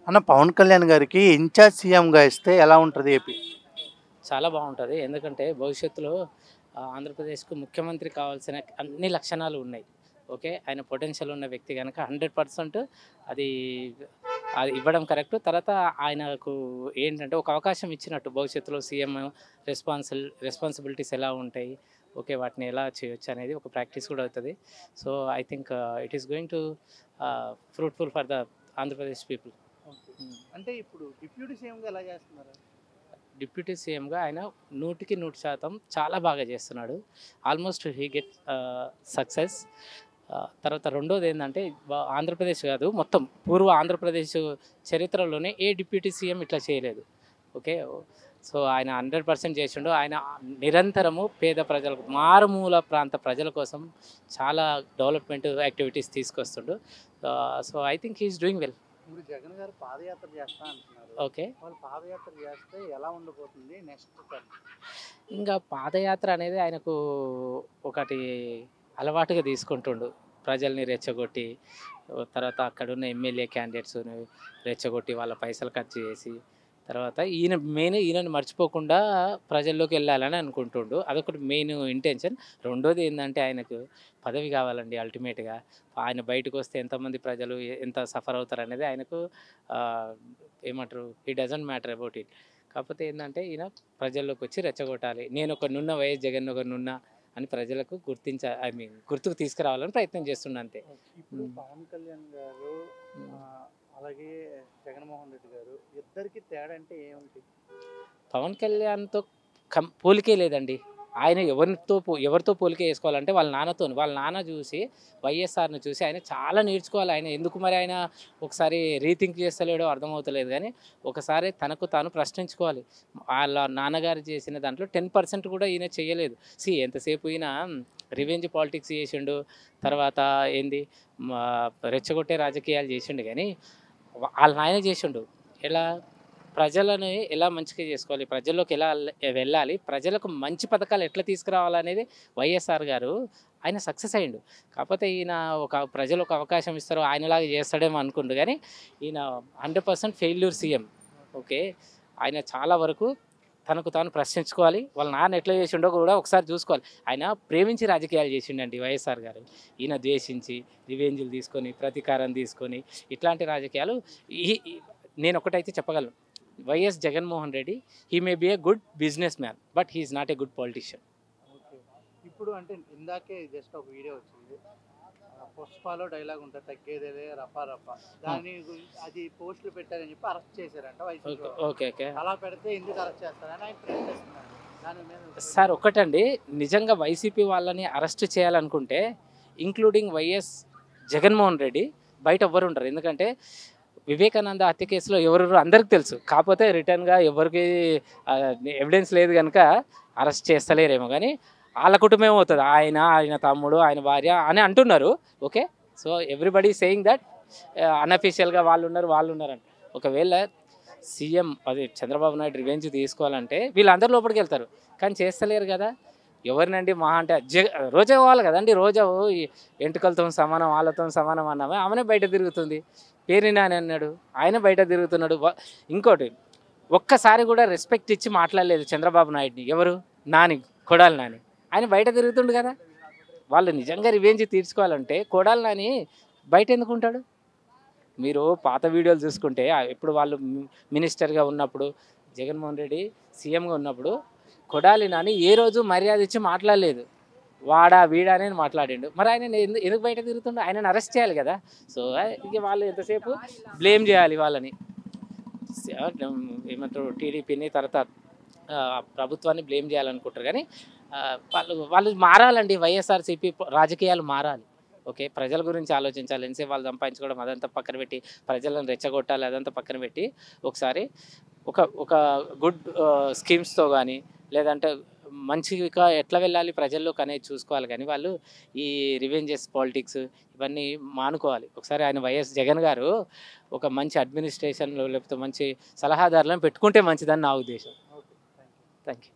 అన్న పవన్ కళ్యాణ్ గారికి ఇన్ఛార్జ్ సీఎంగా ఇస్తే ఎలా ఉంటది ఏపీ? చాలా బాగుంటుంది. ఎందుకంటే భవిష్యత్తులో ఆంధ్రప్రదేశ్‌కు ముఖ్యమంత్రి కావాల్సిన అన్ని లక్షణాలు ఉన్నాయి. ఓకే. ఆయన పొటెన్షియల్ ఉన్న వ్యక్తి గనక 100% అది అది ఇవ్వడం కరెక్ట్. తర్వాత ఆయనకు ఏంటంటే ఒక అవకాశం ఇచ్చినట్టు భవిష్యత్తులో సీఎం రెస్పాన్సిబిలిటీస్ ఎలా ఉంటాయి, ఓకే, వాటిని ఎలా చేయొచ్చు అనేది ఒక ప్రాక్టీస్ కూడా అవుతుంది. So I think it is going to fruitful for the Andhra Pradesh people. అంటే ఇప్పుడు డిప్యూటీ సీఎంగా ఎలా చేస్తున్నారు? డిప్యూటీ సీఎంగా ఆయన 100% చాలా బాగా చేస్తున్నాడు. Almost he get success. తర్వాత రెండోది ఏంటంటే ఆంధ్రప్రదేశ్ కాదు, మొత్తం పూర్వ ఆంధ్రప్రదేశ్ చరిత్రలోనే ఏ డిప్యూటీ సీఎం ఇట్లా చేయలేదు. ఓకే. సో ఆయన 100% చేసిండు. ఆయన నిరంతరము పేద ప్రజలకు, మారుమూల ప్రాంత ప్రజల కోసం చాలా డెవలప్మెంట్ యాక్టివిటీస్ తీసుకొస్తుండు. So I think he is doing well. ఇప్పుడు జగన్ గారు పాదయాత్ర చేస్తా అంటున్నారు. ఓకే. వాళ్ళు పాదయాత్ర చేస్తే ఎలా ఉండబోతుంది నెక్స్ట్ టర్మ్? ఇంకా పాదయాత్ర అనేది ఆయనకు ఒకటి అలవాటుగా తీసుకుంటుండు. ప్రజల్ని రెచ్చగొట్టి, తర్వాత అక్కడున్న ఎమ్మెల్యే క్యాండిడేట్స్ని రెచ్చగొట్టి వాళ్ళ పైసలు ఖర్చు చేసి, తర్వాత ఈయనని మర్చిపోకుండా ప్రజల్లోకి వెళ్ళాలని అనుకుంటుండు. అదొకటి మెయిన్ ఇంటెన్షన్. రెండోది ఏంటంటే ఆయనకు పదవి కావాలండి అల్టిమేట్గా. ఆయన బయటకు వస్తే ఎంతమంది ప్రజలు ఎంత సఫర్ అవుతారు అనేది ఆయనకు ఏమంటారు, it doesn't matter about it. కాకపోతే ఏంటంటే ఈయన ప్రజల్లోకి వచ్చి రెచ్చగొట్టాలి. నేను ఒక నున్న వైఎస్ జగన్ ఒక నున్న అని ప్రజలకు గుర్తుకు తీసుకురావాలని ప్రయత్నం చేస్తున్నా అంతే. ఇప్పుడు పవన్ కళ్యాణ్ గారు అలాగే జగన్మోహన్ రెడ్డి గారు ఇద్దరికి తేడా అంటే ఏమిటి? పవన్ కళ్యాణ్తో పోలికే లేదండి. ఆయన ఎవరితో పోలికే వేసుకోవాలంటే వాళ్ళ నాన్న చూసి, వైఎస్ఆర్ని చూసి ఆయన చాలా నేర్చుకోవాలి. ఆయన ఎందుకు మరి ఆయన ఒకసారి రీథింక్ చేస్తలేడో అర్థమవుతలేదు. కానీ ఒకసారి తనకు తాను ప్రశ్నించుకోవాలి. వాళ్ళ నాన్నగారు చేసిన దాంట్లో 10% కూడా ఈయన చేయలేదు. ఎంతసేపు ఈయన రివెంజ్ పాలిటిక్స్ చేసిండు, తర్వాత ఏంది రెచ్చగొట్టే రాజకీయాలు చేసిండు. కానీ వాళ్ళ నాయన చేసిండు ఎలా, ప్రజలను ఎలా మంచిగా చేసుకోవాలి, ప్రజల్లోకి ఎలా వెళ్ళాలి, ప్రజలకు మంచి పథకాలు ఎట్లా తీసుకురావాలనేది వైఎస్ఆర్ గారు ఆయన సక్సెస్ అయ్యిండు. కాకపోతే ఈయన ప్రజలు ఒక అవకాశం ఇస్తారు, ఆయనలాగా చేస్తాడేమో అనుకుండు. కానీ ఈయన 100% ఫెయిల్యూర్ సీఎం. ఓకే. ఆయన చాలా వరకు తనకు తాను ప్రశ్నించుకోవాలి. వాళ్ళ నాన్న ఎట్లా చేసిండో కూడా ఒకసారి చూసుకోవాలి. ఆయన ప్రేమించి రాజకీయాలు చేసిండండి వైఎస్ఆర్ గారు. ఈయన ద్వేషించి రివెంజ్లు తీసుకొని, ప్రతీకారం తీసుకొని, ఇట్లాంటి రాజకీయాలు నేను ఒకటైతే చెప్పగలను, YS Jaganmohan Reddy he may be a good business man, but he is not a good politician. Okay. ఇప్పుడు అంటే ఇందాకే జస్ట్ ఒక వీడియో వచ్చింది, పుష్పలో డైలాగ్ ఉంటుంది, తగ్గేదేలే రఫా రఫా, దాని గురించి అది పోస్టులు పెట్టారని చెప్పి అరెస్ట్ చేశారంట వైసీపీ. ఓకే. ఓకే. అలా పెడితే ఎందుకు అరెస్ట్ చేస్తారని ఆయన ప్రశ్నిస్తున్నారు. దాని మీద సార్ ఒకటండి, నిజంగా వైసీపీ వాళ్ళని అరెస్ట్ చేయాలనుకుంటే ఇంక్లూడింగ్ వైఎస్ జగన్మోహన్ రెడ్డి బయట ఎవ్వరు ఉంటారు. ఎందుకంటే వివేకానంద హత్య కేసులో ఎవరు అందరికి తెలుసు. కాకపోతే రిటర్న్గా ఎవరికి ఎవిడెన్స్ లేదు కనుక అరెస్ట్ చేస్తలేరేమో. కానీ వాళ్ళ కుటుంబం అవుతుంది, ఆయన తమ్ముడు, ఆయన భార్య అని అంటున్నారు. Okay. So everybody saying that అన్అఫీషియల్గా వాళ్ళు ఉన్నారని. ఒకవేళ సీఎం చంద్రబాబు నాయుడు రివెంజ్ తీసుకోవాలంటే వీళ్ళందరూ లోపలికి వెళ్తారు, కానీ చేస్తలేరు కదా. ఎవరినండి మహా అంటే రోజా పోవాలి కదండి. రోజా ఎంటుకలతో సమానం, వాళ్ళతో సమానం అన్నామే, ఆమెనే బయట తిరుగుతుంది. పేరు నాని అన్నాడు, ఆయన బయట తిరుగుతున్నాడు. ఇంకోటి, ఒక్కసారి కూడా రెస్పెక్ట్ ఇచ్చి మాట్లాడలేదు చంద్రబాబు నాయుడిని. ఎవరు? కొడాలి నాని. ఆయన బయట తిరుగుతుండు కదా. వాళ్ళు నిజంగా రివెంజ్ తీర్చుకోవాలంటే కొడాలి నాని బయట ఎందుకు ఉంటాడు? మీరు పాత వీడియోలు చూసుకుంటే, ఇప్పుడు వాళ్ళు మినిస్టర్గా ఉన్నప్పుడు, జగన్మోహన్ రెడ్డి సీఎంగా ఉన్నప్పుడు కొడాలి నాని ఏ రోజు మర్యాద ఇచ్చి మాట్లాడలేదు. వాడా వీడా అని మాట్లాడిండు. మరి ఆయన ఎందుకు బయట తిరుగుతుండో? ఆయనను అరెస్ట్ చేయాలి కదా. సో ఇక వాళ్ళు ఎంతసేపు బ్లేమ్ చేయాలి వాళ్ళని, ఏమంటారు, టీడీపీని, తర్వాత ప్రభుత్వాన్ని బ్లేమ్ చేయాలనుకుంటారు. కానీ వాళ్ళు మారాలండి. వైఎస్ఆర్సీపీ రాజకీయాలు మారాలి. ఓకే. ప్రజల గురించి ఆలోచించాలి. ఎంతసేపు వాళ్ళు సంపాదించుకోవడం అదంతా పక్కన పెట్టి, ప్రజలను రెచ్చగొట్టాలి అదంతా పక్కన పెట్టి, ఒకసారి ఒక గుడ్ స్కీమ్స్తో కానీ, లేదంటే మంచిగా ఎట్లా వెళ్ళాలి ప్రజల్లోకి అనేది చూసుకోవాలి. కానీ వాళ్ళు ఈ రివెంజెస్ పాలిటిక్స్ ఇవన్నీ మానుకోవాలి. ఒకసారి ఆయన వైఎస్ జగన్ గారు ఒక మంచి అడ్మినిస్ట్రేషన్లో లేకపోతే మంచి సలహాదారులను పెట్టుకుంటే మంచిదని నా ఉద్దేశం. Okay. Thank you. Thank you.